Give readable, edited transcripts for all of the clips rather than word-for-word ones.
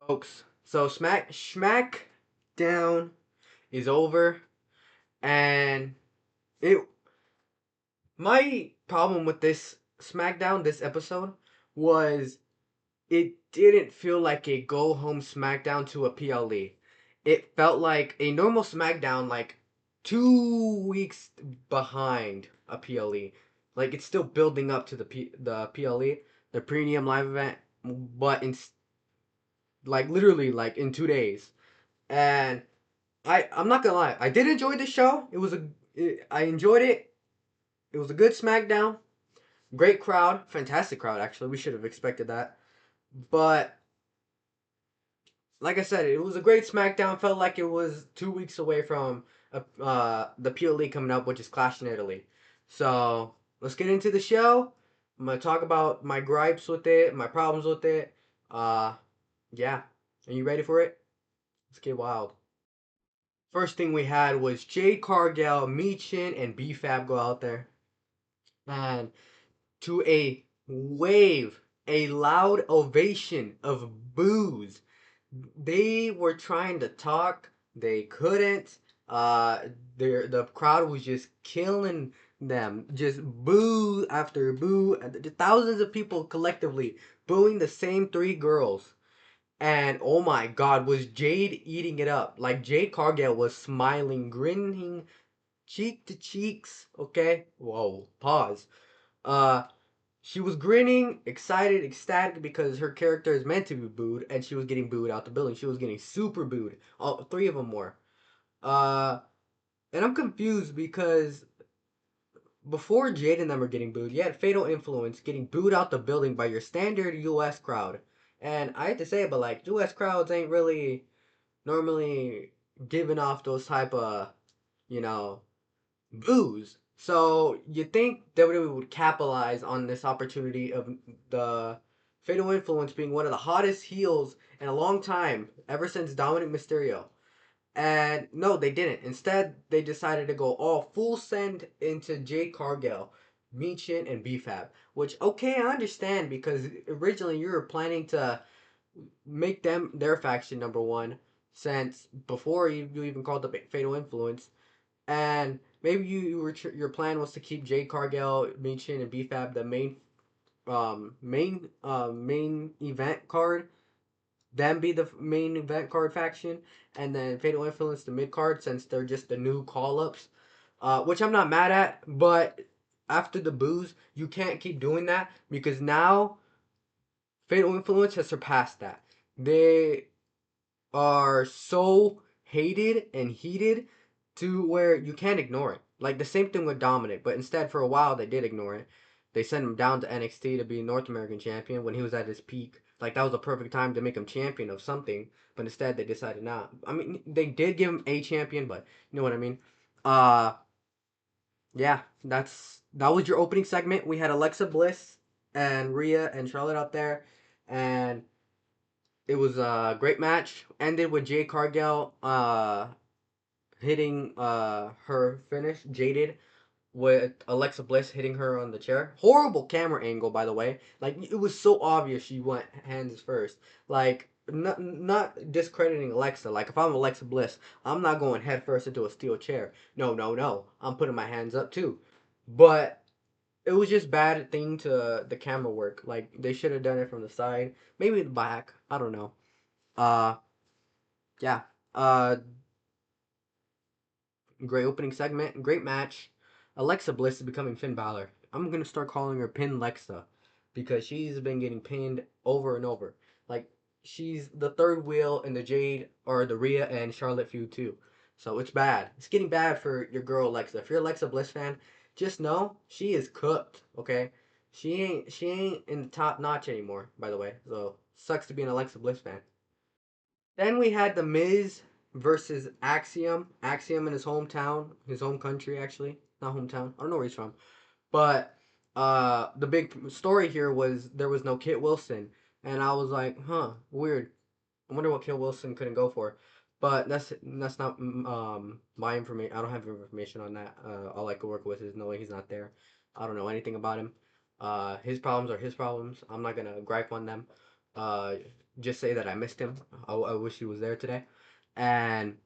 folks. So Smackdown is over, and it. My problem with this Smackdown, this episode, was it didn't feel like a go home Smackdown to a PLE. It felt like a normal Smackdown, like 2 weeks behind a PLE. Like it's still building up to the PLE, the premium live event, but in like literally like in 2 days. And I'm not gonna lie, I did enjoy the show. I enjoyed it. It was a good SmackDown. Great crowd, fantastic crowd actually. We should have expected that. But like I said, it was a great SmackDown. Felt like it was 2 weeks away from the PLE coming up, which is Clash in Italy. So let's get into the show. I'm gonna talk about my gripes with it, my problems with it. Uh, yeah. Are you ready for it? Let's get wild. First thing we had was Jade Cargill, Michin, and B-Fab go out there. And to a wave, a loud ovation of boos. They were trying to talk, they couldn't. The crowd was just killing them, just boo after boo, thousands of people collectively booing the same three girls. And oh my god, was Jade eating it up? Like Jade Cargill was smiling, grinning cheek to cheeks. Okay, whoa, pause. Uh, she was grinning, excited, ecstatic because her character is meant to be booed, and she was getting booed out the building. She was getting super booed. All three of them were. Uh, and I'm confused because before Jade and them were getting booed, you had Fatal Influence getting booed out the building by your standard U.S. crowd. And I hate to say it, but like U.S. crowds ain't really normally giving off those type of, you know, booze. So you think WWE would capitalize on this opportunity of the Fatal Influence being one of the hottest heels in a long time, ever since Dominic Mysterio. And no, they didn't. Instead, they decided to go all full send into Jade Cargill, Michin, and BFAB. Which, okay, I understand because originally you were planning to make them their faction number one since before you even called the Fatal Influence. And maybe your plan was to keep Jade Cargill, Michin, and BFAB the main event card, them be the main event card faction, and then Fatal Influence the mid card since they're just the new call ups. Which I'm not mad at, but after the booze, you can't keep doing that because now Fatal Influence has surpassed that. They are so hated and heated to where you can't ignore it. Like the same thing with Dominic, but instead for a while they did ignore it. They sent him down to NXT to be North American champion when he was at his peak. Like that was a perfect time to make him champion of something, but instead they decided not. I mean, they did give him a champion, but you know what I mean. Uh, yeah, that was your opening segment. We had Alexa Bliss and Rhea and Charlotte out there, and it was a great match. Ended with Jade Cargill hitting her finish, Jaded, with Alexa Bliss hitting her on the chair. Horrible camera angle, by the way. Like it was so obvious she went hands first. Like not discrediting Alexa. Like if I'm Alexa Bliss, I'm not going head first into a steel chair. No, no, no. I'm putting my hands up too. But it was just bad thing to the camera work. Like they should have done it from the side, maybe the back. I don't know. Uh, yeah. Great opening segment, great match. Alexa Bliss is becoming Finn Balor. I'm gonna start calling her Pin Lexa because she's been getting pinned over and over. Like she's the third wheel in the Jade or the Rhea and Charlotte feud too. So it's bad. It's getting bad for your girl Alexa. If you're Alexa Bliss fan, just know she is cooked. Okay, she ain't in the top notch anymore. By the way, so sucks to be an Alexa Bliss fan. Then we had The Miz versus Axiom. Axiom in his hometown, his home country actually, not hometown. I don't know where he's from. But the big story here was there was no Kit Wilson, and I was like, huh, weird. I wonder what Kit Wilson couldn't go for. But that's not my information. I don't have information on that. All I could work with is knowing he's not there. I don't know anything about him. His problems are his problems. I'm not gonna gripe on them. Uh, just say that I missed him. I wish he was there today, and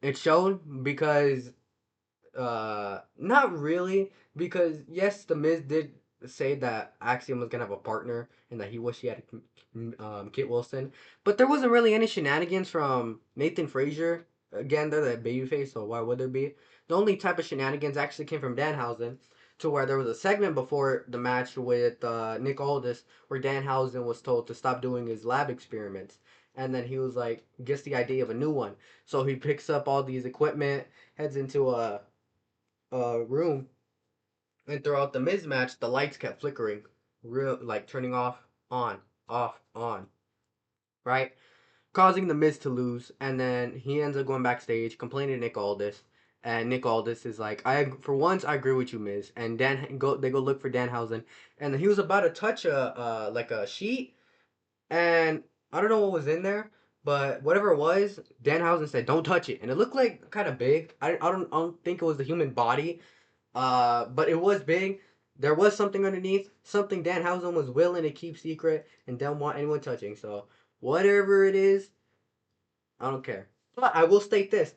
it showed because not really, because yes, the Miz did say that Axiom was gonna have a partner and that he wished he had Kit Wilson, but there wasn't really any shenanigans from Nathan Frazier. Again, they're the babyface, so why would there be? The only type of shenanigans actually came from Danhausen, to where there was a segment before the match with Nick Aldis where Danhausen was told to stop doing his lab experiments, and then he was like, gets the idea of a new one, so he picks up all these equipment, heads into a room, and throughout the Miz match, the lights kept flickering, real like turning on, on, right, causing the Miz to lose, and then he ends up going backstage complaining to Nick Aldis, and Nick Aldis is like, "I for once I agree with you, Miz," and they go look for Danhausen, and he was about to touch a like a sheet, and I don't know what was in there. But whatever it was, Danhausen said, "Don't touch it," and it looked like kind of big. I don't think it was the human body, but it was big. There was something underneath, something Danhausen was willing to keep secret and don't want anyone touching. So whatever it is, I don't care. But I will state this: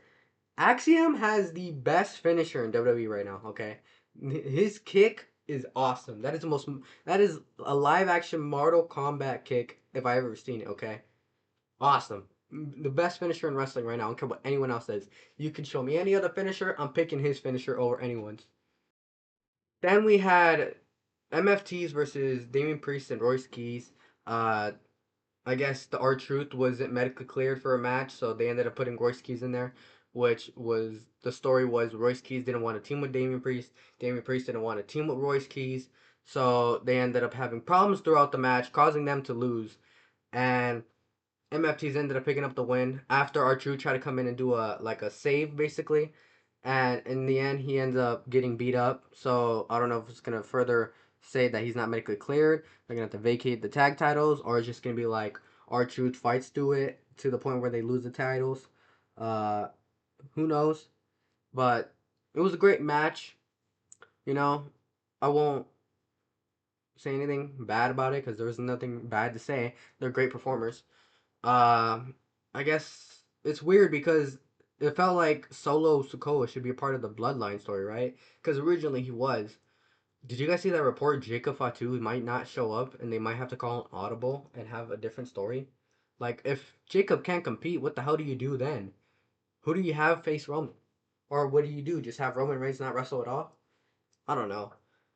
Axiom has the best finisher in WWE right now. Okay, his kick is awesome. That is the most. That is a live action Mortal Kombat kick if I ever seen it. Okay, awesome. The best finisher in wrestling right now. I don't care what anyone else says. You can show me any other finisher. I'm picking his finisher over anyone's. Then we had MFTs versus Damian Priest and Royce Keys. Uh, I guess the R Truth wasn't medically cleared for a match, so they ended up putting Royce Keys in there, which was the story was Royce Keys didn't want to team with Damian Priest. Damian Priest didn't want to team with Royce Keys, so they ended up having problems throughout the match, causing them to lose. And MFTs ended up picking up the win after R Truth tried to come in and do a like a save basically, and in the end he ends up getting beat up. So I don't know if it's gonna further say that he's not medically cleared. They're gonna have to vacate the tag titles, or it's just gonna be like R Truth fights through it to the point where they lose the titles. Uh, who knows? But it was a great match. You know, I won't say anything bad about it because there was nothing bad to say. They're great performers. Uh, I guess it's weird because it felt like Solo Sokoa should be a part of the Bloodline story, right? Because originally he was. Did you guys see that report? Jacob Fatu might not show up, and they might have to call an audible and have a different story. Like, if Jacob can't compete, what the hell do you do then? Who do you have face Roman? Or what do you do? Just have Roman Reigns not wrestle at all? I don't know.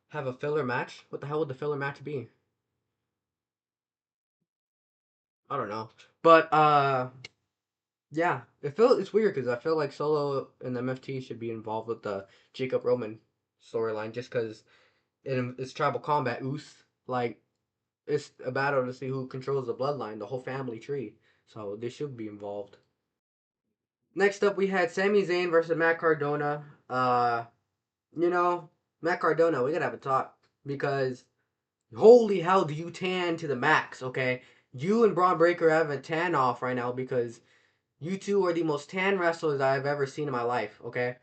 Have a filler match? What the hell would the filler match be? I don't know. But yeah, it's weird because I feel like Solo and MFT should be involved with the Jacob Roman storyline just because it's tribal combat. Oos, like it's a battle to see who controls the bloodline, the whole family tree. So they should be involved. Next up, we had Sami Zayn versus Matt Cardona. You know, Matt Cardona, we gotta have a talk because holy hell, do you tan to the max? Okay, you and Braun Breaker have a tan off right now because you two are the most tan wrestlers I've ever seen in my life. Okay,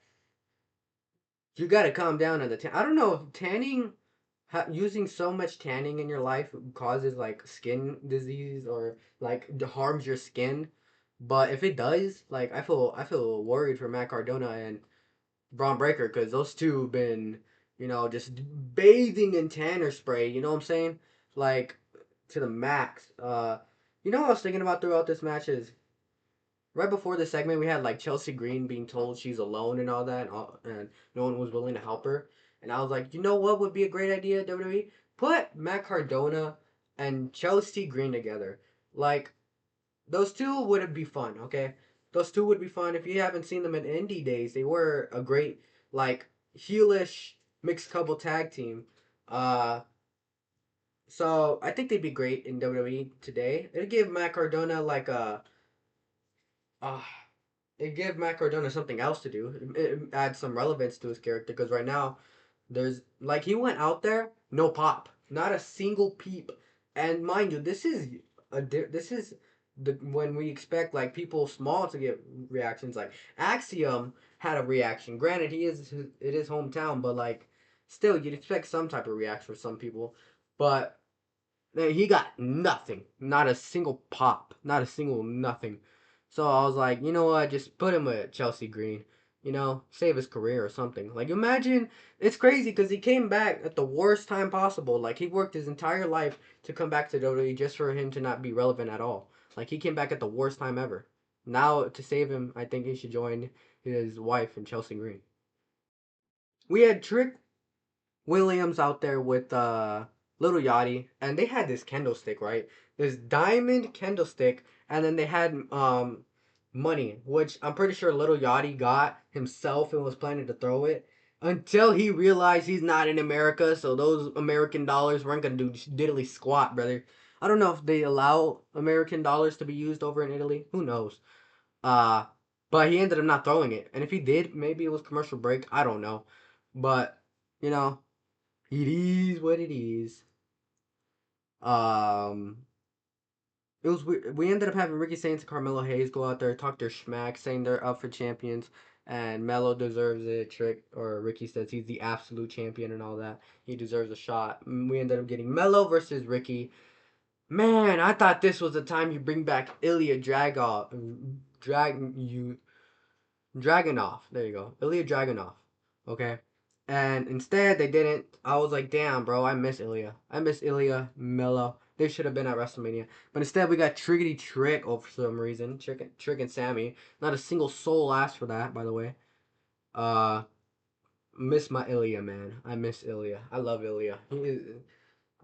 you gotta calm down on the tan. I don't know if tanning, using so much tanning in your life causes like skin disease or like harms your skin. But if it does, like I feel worried for Matt Cardona and Braun Breaker because those two have been, just bathing in tanner spray. You know what I'm saying? Like to the max. What I was thinking about throughout this match is right before the segment we had like Chelsea Green being told she's alone and all that, and no one was willing to help her. And I was like, you know what would be a great idea, WWE? Put Matt Cardona and Chelsea Green together. Like those two would be fun. Okay, those two would be fun. If you haven't seen them in indie days, they were a great like heelish mixed couple tag team. Uh, so I think they'd be great in WWE today. It'd give Matt Cardona like uh it give Matt Cardona something else to do. It adds some relevance to his character because right now there's like he went out there, no pop, not a single peep. And mind you, this is the when we expect like people small to get reactions. Like Axiom had a reaction. Granted, it is hometown, but like still you'd expect some type of reaction for some people. But He got nothing, not a single pop, not a single nothing. So I was like, you know what, just put him with Chelsea Green. Save his career or something. Like imagine, it's crazy because he came back at the worst time possible. Like he worked his entire life to come back to WWE just for him to not be relevant at all. Like he came back at the worst time ever. Now to save him, I think he should join his wife and Chelsea Green. We had Trick Williams out there with Little Yachty, and they had this candlestick, right? This diamond candlestick, and then they had money, which I'm pretty sure Little Yachty got himself and was planning to throw it until he realized he's not in America, so those American dollars weren't gonna do diddly squat, brother. I don't know if they allow American dollars to be used over in Italy. Who knows? Uh, but he ended up not throwing it, and if he did, maybe it was commercial break. I don't know, but you know it is what it is. Um, it was we ended up having Ricky Saints and Carmelo Hayes go out there talk their schmack, saying they're up for champions, and Melo deserves it. Trick or Ricky says he's the absolute champion and all that. He deserves a shot. We ended up getting Melo versus Ricky. Man, I thought this was the time you bring back Ilya Dragunov. There you go. Ilya Dragunov. Okay. And instead, they didn't. I was like, damn, bro, I miss Ilya. I miss Ilya, Melo. They should have been at WrestleMania. But instead, we got Triggity Trick for some reason. Trick and Sammy. Not a single soul asked for that, by the way. Uh, miss my Ilya, man. I miss Ilya. I love Ilya. He is,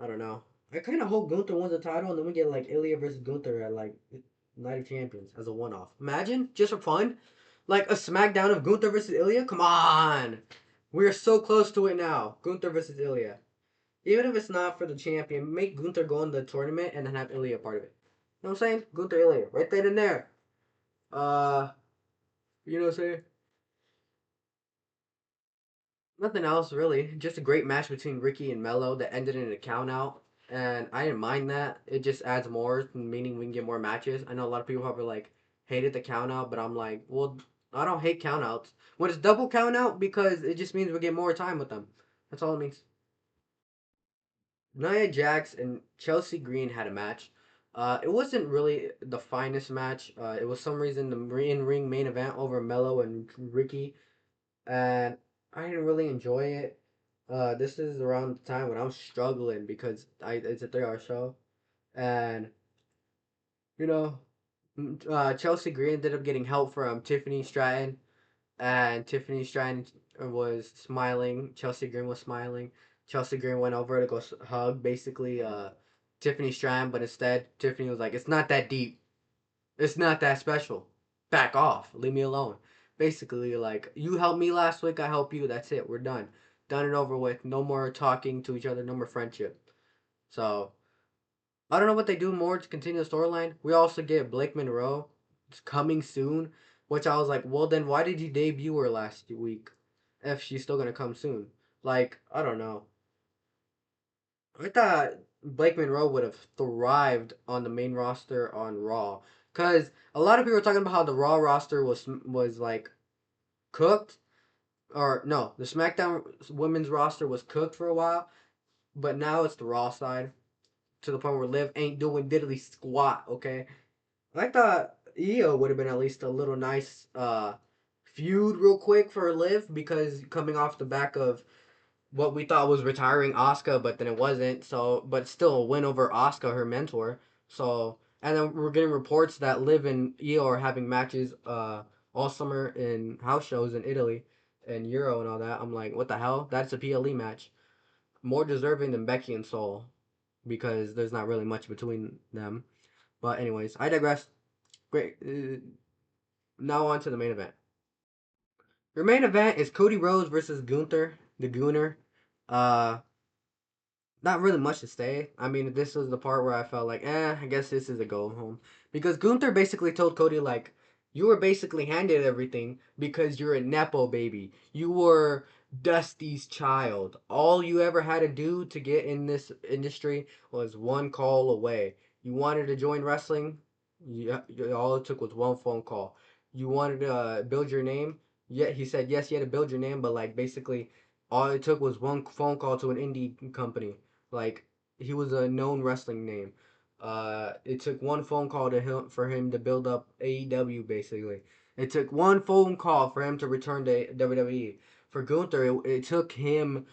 I don't know. I kind of hope Gunther wins the title and then we get like Ilya versus Gunther at like Night of Champions as a one-off. Imagine just for fun, like a SmackDown of Gunther versus Ilya. Come on, we are so close to it now. Gunther versus Ilya. Even if it's not for the champion, make Gunther go in the tournament and then have Ilya part of it. You know what I'm saying? Gunther Ilya, right there and there. Uh, you know what I'm saying? Nothing else really. Just a great match between Ricky and Mello that ended in a count out. And I didn't mind that. It just adds more, meaning we can get more matches. I know a lot of people probably like hated the count out, but I'm like, well, I don't hate count outs. When it's double count out, because it just means we get more time with them. That's all it means. Nia Jax and Chelsea Green had a match. It wasn't really the finest match. It was some reason the in ring main event over Mello and Ricky, and I didn't really enjoy it. This is around the time when I'm struggling because it's a 3 hour show, and you know, Chelsea Green ended up getting help from Tiffany Stratton, and Tiffany Stratton was smiling. Chelsea Green was smiling. Chelsea Green went over to go hug basically Tiffany Stratton, but instead Tiffany was like, "It's not that deep. It's not that special. Back off. Leave me alone." Basically, like, you helped me last week, I help you. That's it. We're done. Done and over with. No more talking to each other. No more friendship. So, I don't know what they do more to continue the storyline. We also get Blake Monroe coming soon, which I was like, well, then why did you debut her last week if she's still going to come soon? Like, I don't know. I thought Blake Monroe would have thrived on the main roster on Raw, because a lot of people were talking about how the Raw roster was like cooked, or no, the SmackDown women's roster was cooked for a while, but now it's the Raw side to the point where Liv ain't doing diddly squat. Okay, I thought Io would have been at least a little nice feud real quick for Liv, because coming off the back of what we thought was retiring Asuka, but then it wasn't. So, but still a win over Asuka, her mentor. So, and then we're getting reports that Liv and Io are having matches all summer in house shows in Italy and Euro and all that. I'm like, what the hell? That's a PLE match. More deserving than Becky and Soul, because there's not really much between them. But anyways, I digress. Great. Now on to the main event. Your main event is Cody Rhodes versus Gunther, the Gooner. Uh, Not really much to say. I mean, this was the part where I felt like, I guess this is a go home. Because Gunther basically told Cody, like, you were basically handed everything because you're a Nepo baby. You were Dusty's child. All you ever had to do to get in this industry was one call away. You wanted to join wrestling? Yeah, all it took was one phone call. You wanted to build your name? Yeah, he said, yes, you had to build your name, but, like, basically, all it took was one phone call to an indie company. Like, he was a known wrestling name. It took one phone call for him to build up AEW. Basically, it took one phone call for him to return to WWE. For Gunther, it took him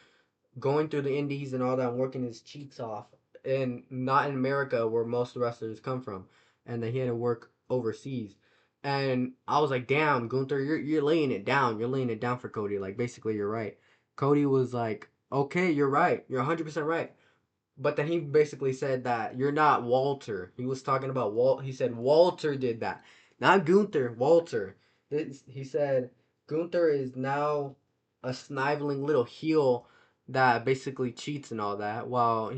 going through the indies and all that and working his cheeks off, and not in America where most wrestlers come from, and then he had to work overseas. And I was like, damn, Gunther, you're laying it down. You're laying it down for Cody. Like, basically, you're right. Cody was like, okay, you're right. You're 100% right. But then he basically said that you're not Walter. He was talking about Walt. He said Walter did that, not Gunther. Walter. He said Gunther is now a sniveling little heel that basically cheats and all that. While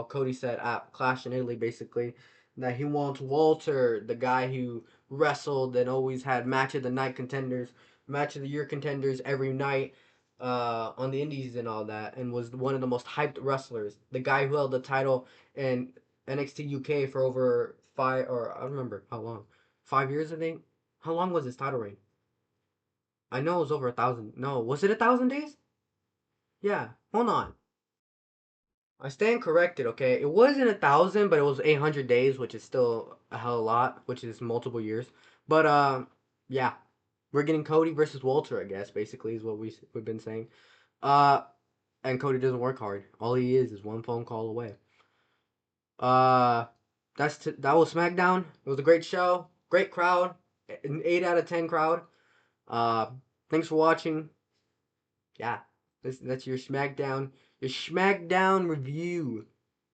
Cody said at Clash in Italy basically that he wants Walter, the guy who wrestled and always had match of the night contenders, match of the year contenders every night on the indies and all that, and was one of the most hyped wrestlers. The guy who held the title in NXT UK for over five, or I don't remember how long, 5 years I think. How long was his title reign? I know it was over 1,000. No, was it 1,000 days? Yeah. Hold on. I stand corrected. Okay, it wasn't 1,000, but it was 800 days, which is still a hell of a lot, which is multiple years. But yeah, we're getting Cody versus Walter. I guess basically is what we've been saying. Uh, and Cody doesn't work hard. All he is one phone call away. Uh, that was SmackDown. It was a great show, great crowd, an 8 out of 10 crowd. Uh, thanks for watching. Yeah, that's your SmackDown review.